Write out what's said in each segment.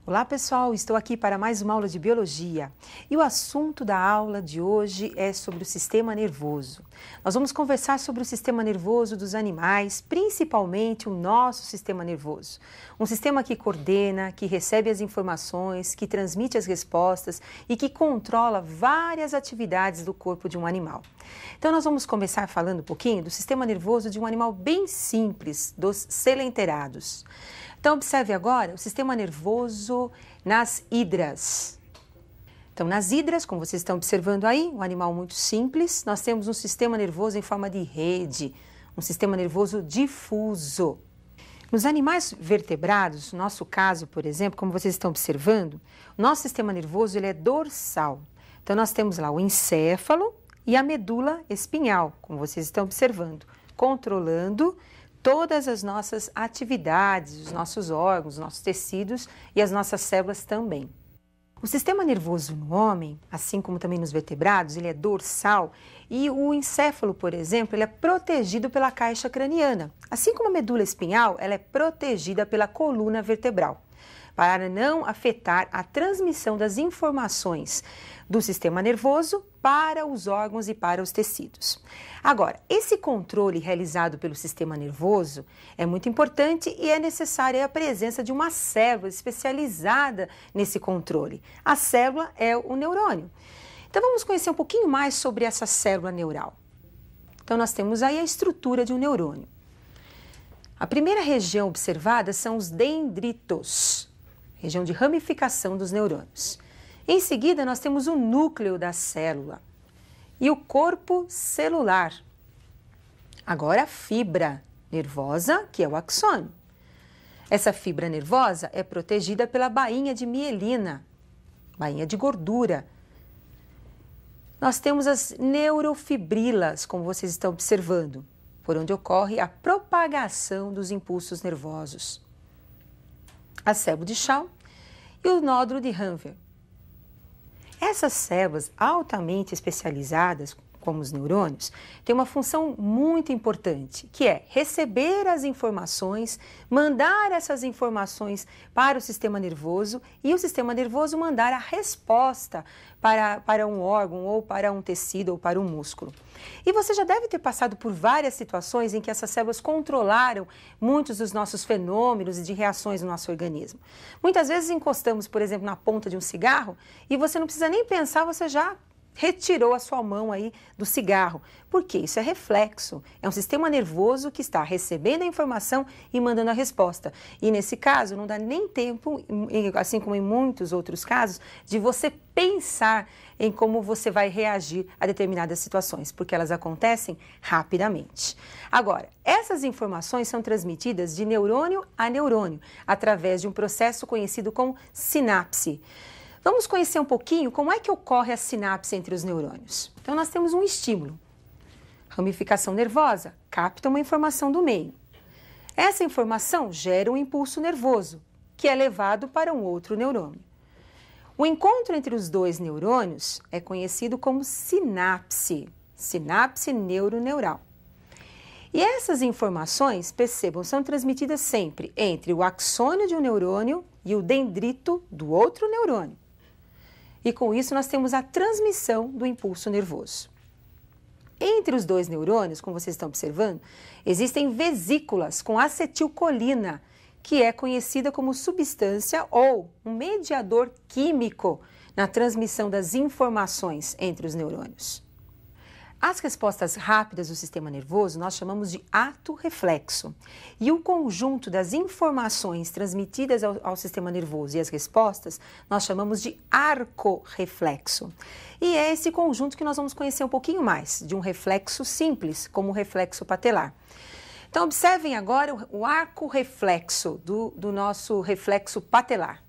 Olá pessoal, estou aqui para mais uma aula de Biologia e o assunto da aula de hoje é sobre o sistema nervoso. Nós vamos conversar sobre o sistema nervoso dos animais, principalmente o nosso sistema nervoso. Um sistema que coordena, que recebe as informações, que transmite as respostas e que controla várias atividades do corpo de um animal. Então nós vamos começar falando um pouquinho do sistema nervoso de um animal bem simples, dos coelenterados. Então, observe agora o sistema nervoso nas hidras. Então, nas hidras, como vocês estão observando aí, um animal muito simples, nós temos um sistema nervoso em forma de rede, um sistema nervoso difuso. Nos animais vertebrados, no nosso caso, por exemplo, como vocês estão observando, o nosso sistema nervoso ele é dorsal. Então, nós temos lá o encéfalo e a medula espinhal, como vocês estão observando, controlando todas as nossas atividades, os nossos órgãos, os nossos tecidos e as nossas células também. O sistema nervoso no homem, assim como também nos vertebrados, ele é dorsal e o encéfalo, por exemplo, ele é protegido pela caixa craniana. Assim como a medula espinhal, ela é protegida pela coluna vertebral, para não afetar a transmissão das informações do sistema nervoso para os órgãos e para os tecidos. Agora, esse controle realizado pelo sistema nervoso é muito importante e é necessária a presença de uma célula especializada nesse controle. A célula é o neurônio. Então, vamos conhecer um pouquinho mais sobre essa célula neural. Então, nós temos aí a estrutura de um neurônio. A primeira região observada são os dendritos, região de ramificação dos neurônios. Em seguida, nós temos o núcleo da célula e o corpo celular. Agora, a fibra nervosa, que é o axônio. Essa fibra nervosa é protegida pela bainha de mielina, bainha de gordura. Nós temos as neurofibrilas, como vocês estão observando, por onde ocorre a propagação dos impulsos nervosos. A célula de Schwann e o nódulo de Hanver. Essas células altamente especializadas, como os neurônios, têm uma função muito importante, que é receber as informações, mandar essas informações para o sistema nervoso e o sistema nervoso mandar a resposta para um órgão ou para um tecido ou para um músculo. E você já deve ter passado por várias situações em que essas células controlaram muitos dos nossos fenômenos e de reações no nosso organismo. Muitas vezes encostamos, por exemplo, na ponta de um cigarro e você não precisa nem pensar, você já retirou a sua mão aí do cigarro. Por quê? Isso é reflexo. É um sistema nervoso que está recebendo a informação e mandando a resposta. E nesse caso, não dá nem tempo, assim como em muitos outros casos, de você pensar em como você vai reagir a determinadas situações, porque elas acontecem rapidamente. Agora, essas informações são transmitidas de neurônio a neurônio, através de um processo conhecido como sinapse. Vamos conhecer um pouquinho como é que ocorre a sinapse entre os neurônios. Então, nós temos um estímulo. Ramificação nervosa capta uma informação do meio. Essa informação gera um impulso nervoso, que é levado para um outro neurônio. O encontro entre os dois neurônios é conhecido como sinapse, sinapse neuroneural. E essas informações, percebam, são transmitidas sempre entre o axônio de um neurônio e o dendrito do outro neurônio. E com isso nós temos a transmissão do impulso nervoso. Entre os dois neurônios, como vocês estão observando, existem vesículas com acetilcolina, que é conhecida como substância ou um mediador químico na transmissão das informações entre os neurônios. As respostas rápidas do sistema nervoso nós chamamos de ato reflexo. E o conjunto das informações transmitidas ao sistema nervoso e as respostas nós chamamos de arco reflexo. E é esse conjunto que nós vamos conhecer um pouquinho mais, de um reflexo simples, como o reflexo patelar. Então, observem agora o arco reflexo do nosso reflexo patelar.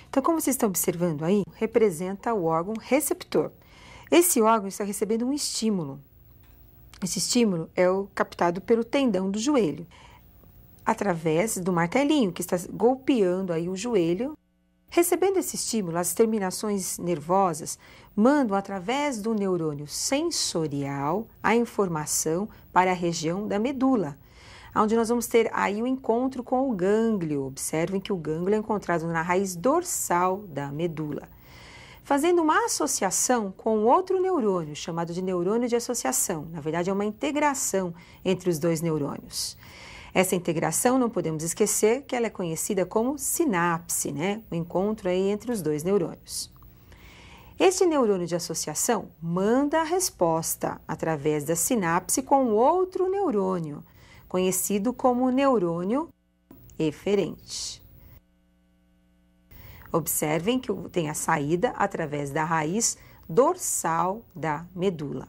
Então, como vocês estão observando aí, representa o órgão receptor. Esse órgão está recebendo um estímulo. Esse estímulo é captado pelo tendão do joelho, através do martelinho que está golpeando aí o joelho. Recebendo esse estímulo, as terminações nervosas mandam através do neurônio sensorial a informação para a região da medula. onde nós vamos ter aí o encontro com o gânglio. Observem que o gânglio é encontrado na raiz dorsal da medula, fazendo uma associação com outro neurônio, chamado de neurônio de associação. Na verdade, é uma integração entre os dois neurônios. Essa integração, não podemos esquecer que ela é conhecida como sinapse, né? O encontro aí entre os dois neurônios. Este neurônio de associação manda a resposta através da sinapse com outro neurônio, conhecido como neurônio eferente. Observem que tem a saída através da raiz dorsal da medula.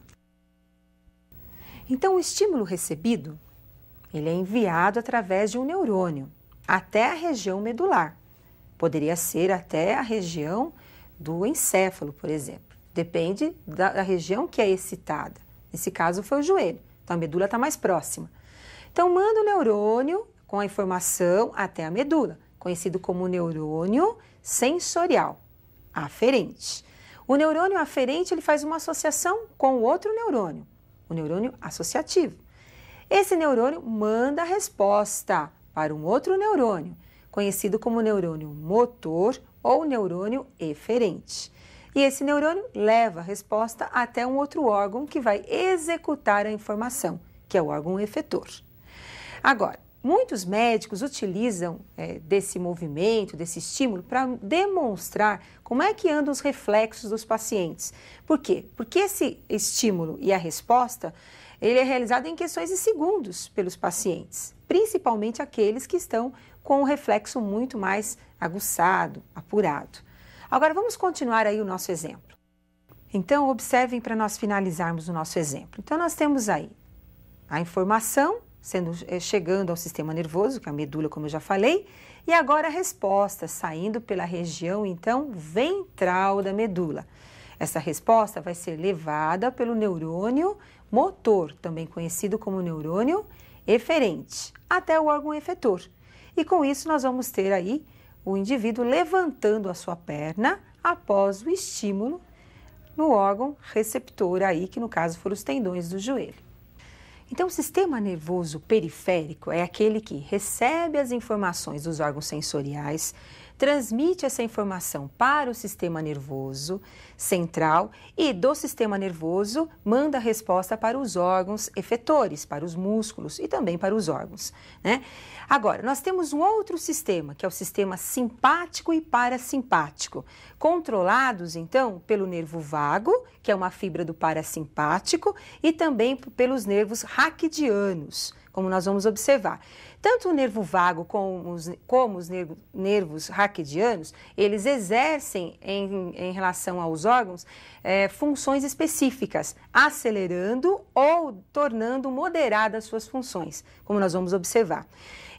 Então, o estímulo recebido, ele é enviado através de um neurônio até a região medular. Poderia ser até a região do encéfalo, por exemplo. Depende da região que é excitada. Nesse caso foi o joelho, então a medula está mais próxima. Então, manda o neurônio com a informação até a medula, conhecido como neurônio sensorial aferente. O neurônio aferente ele faz uma associação com o outro neurônio, o neurônio associativo. Esse neurônio manda a resposta para um outro neurônio, conhecido como neurônio motor ou neurônio eferente. E esse neurônio leva a resposta até um outro órgão que vai executar a informação, que é o órgão efetor. Agora, muitos médicos utilizam desse movimento, desse estímulo, para demonstrar como é que andam os reflexos dos pacientes. Por quê? Porque esse estímulo e a resposta, ele é realizado em questões de segundos pelos pacientes, principalmente aqueles que estão com o reflexo muito mais aguçado, apurado. Agora, vamos continuar aí o nosso exemplo. Então, observem para nós finalizarmos o nosso exemplo. Então, nós temos aí a informação chegando ao sistema nervoso, que é a medula, como eu já falei, e agora a resposta saindo pela região, então, ventral da medula. Essa resposta vai ser levada pelo neurônio motor, também conhecido como neurônio eferente, até o órgão efetor. E com isso nós vamos ter aí o indivíduo levantando a sua perna após o estímulo no órgão receptor aí, que no caso foram os tendões do joelho. Então, o sistema nervoso periférico é aquele que recebe as informações dos órgãos sensoriais, transmite essa informação para o sistema nervoso central e do sistema nervoso manda a resposta para os órgãos efetores, para os músculos e também para os órgãos, né? Agora, nós temos um outro sistema, que é o sistema simpático e parasimpático, controlados, então, pelo nervo vago, que é uma fibra do parasimpático, e também pelos nervos raquidianos, como nós vamos observar. Tanto o nervo vago como os nervos raquidianos, eles exercem em relação aos órgãos funções específicas, acelerando ou tornando moderadas suas funções, como nós vamos observar.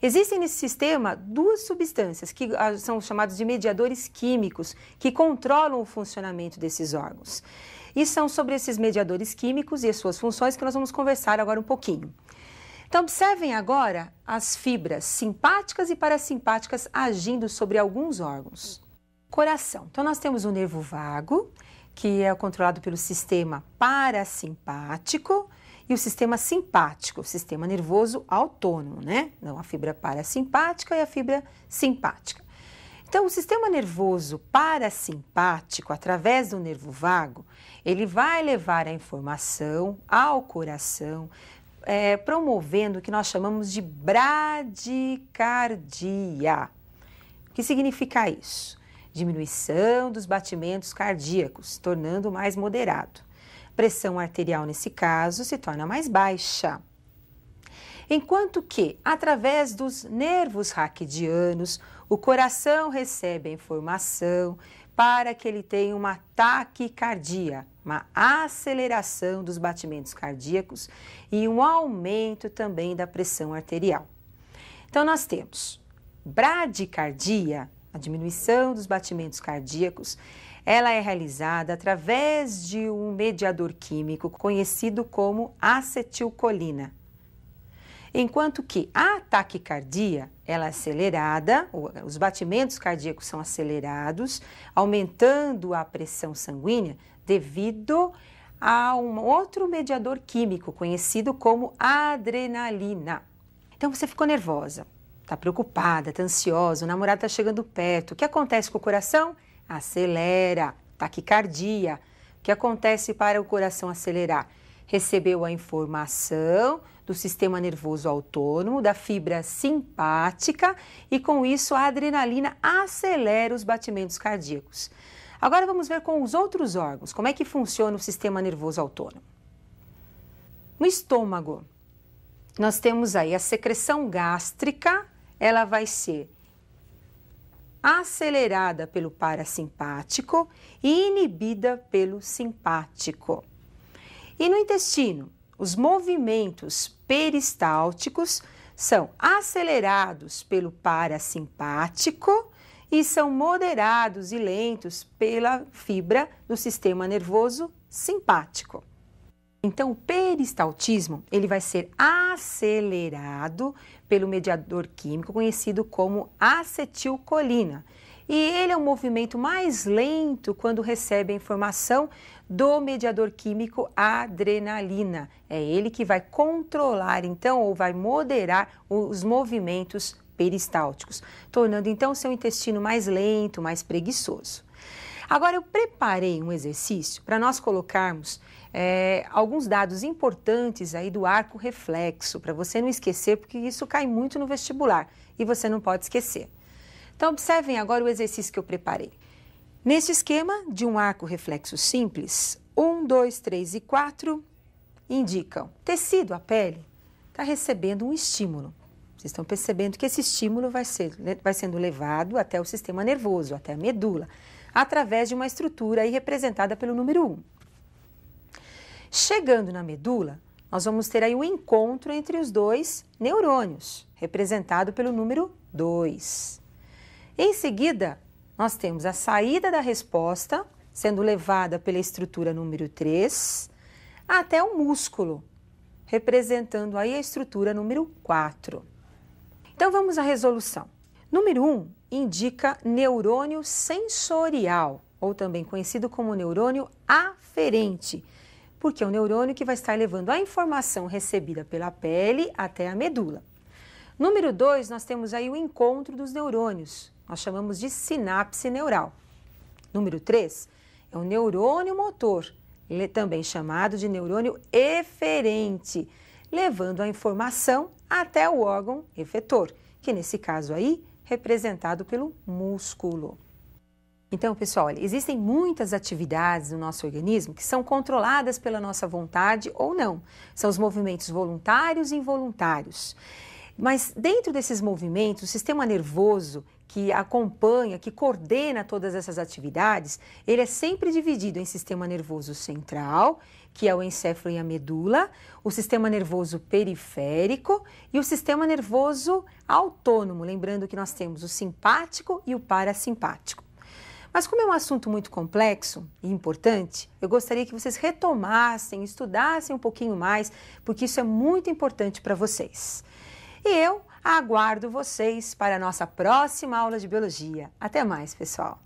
Existem nesse sistema duas substâncias que são chamadas de mediadores químicos que controlam o funcionamento desses órgãos. E são sobre esses mediadores químicos e as suas funções que nós vamos conversar agora um pouquinho. Então, observem agora as fibras simpáticas e parasimpáticas agindo sobre alguns órgãos. Coração. Então, nós temos o nervo vago, que é controlado pelo sistema parasimpático, e o sistema simpático, o sistema nervoso autônomo, né? Então, a fibra parasimpática e a fibra simpática. Então, o sistema nervoso parasimpático, através do nervo vago, ele vai levar a informação ao coração, promovendo o que nós chamamos de bradicardia. O que significa isso? Diminuição dos batimentos cardíacos, tornando mais moderado. Pressão arterial, nesse caso, se torna mais baixa. Enquanto que, através dos nervos raquidianos, o coração recebe a informação para que ele tenha uma taquicardia, uma aceleração dos batimentos cardíacos e um aumento também da pressão arterial. Então, nós temos bradicardia, a diminuição dos batimentos cardíacos, ela é realizada através de um mediador químico conhecido como acetilcolina. Enquanto que a taquicardia, ela é acelerada, os batimentos cardíacos são acelerados, aumentando a pressão sanguínea devido a um outro mediador químico conhecido como adrenalina. Então você ficou nervosa, está preocupada, está ansiosa, o namorado está chegando perto. O que acontece com o coração? Acelera, taquicardia. O que acontece para o coração acelerar? Recebeu a informação do sistema nervoso autônomo, da fibra simpática e com isso a adrenalina acelera os batimentos cardíacos. Agora vamos ver com os outros órgãos, como é que funciona o sistema nervoso autônomo. No estômago, nós temos aí a secreção gástrica, ela vai ser acelerada pelo parasimpático e inibida pelo simpático. E no intestino, os movimentos peristálticos são acelerados pelo parasimpático e são moderados e lentos pela fibra do sistema nervoso simpático. Então, o peristaltismo, ele vai ser acelerado pelo mediador químico conhecido como acetilcolina. E ele é um movimento mais lento quando recebe a informação do mediador químico adrenalina. É ele que vai controlar, então, ou vai moderar os movimentos peristálticos, tornando, então, o seu intestino mais lento, mais preguiçoso. Agora, eu preparei um exercício para nós colocarmos alguns dados importantes aí do arco reflexo, para você não esquecer, porque isso cai muito no vestibular e você não pode esquecer. Então, observem agora o exercício que eu preparei. Neste esquema de um arco reflexo simples, 1, 2, 3 e 4 indicam tecido, a pele, está recebendo um estímulo. Vocês estão percebendo que esse estímulo vai sendo levado até o sistema nervoso, até a medula, através de uma estrutura aí representada pelo número 1. Chegando na medula, nós vamos ter aí um encontro entre os dois neurônios, representado pelo número 2. Em seguida, nós temos a saída da resposta, sendo levada pela estrutura número 3, até o músculo, representando aí a estrutura número 4. Então, vamos à resolução. Número 1 indica neurônio sensorial, ou também conhecido como neurônio aferente, porque é o neurônio que vai estar levando a informação recebida pela pele até a medula. Número 2, nós temos aí o encontro dos neurônios, nós chamamos de sinapse neural. Número 3 é o neurônio motor, ele é também chamado de neurônio eferente, levando a informação até o órgão efetor, que nesse caso aí, representado pelo músculo. Então, pessoal, olha, existem muitas atividades no nosso organismo que são controladas pela nossa vontade ou não. São os movimentos voluntários e involuntários. Mas dentro desses movimentos, o sistema nervoso que acompanha, que coordena todas essas atividades, ele é sempre dividido em sistema nervoso central, que é o encéfalo e a medula, o sistema nervoso periférico e o sistema nervoso autônomo, lembrando que nós temos o simpático e o parasimpático. Mas como é um assunto muito complexo e importante, eu gostaria que vocês retomassem, estudassem um pouquinho mais, porque isso é muito importante para vocês. E eu aguardo vocês para a nossa próxima aula de biologia. Até mais, pessoal!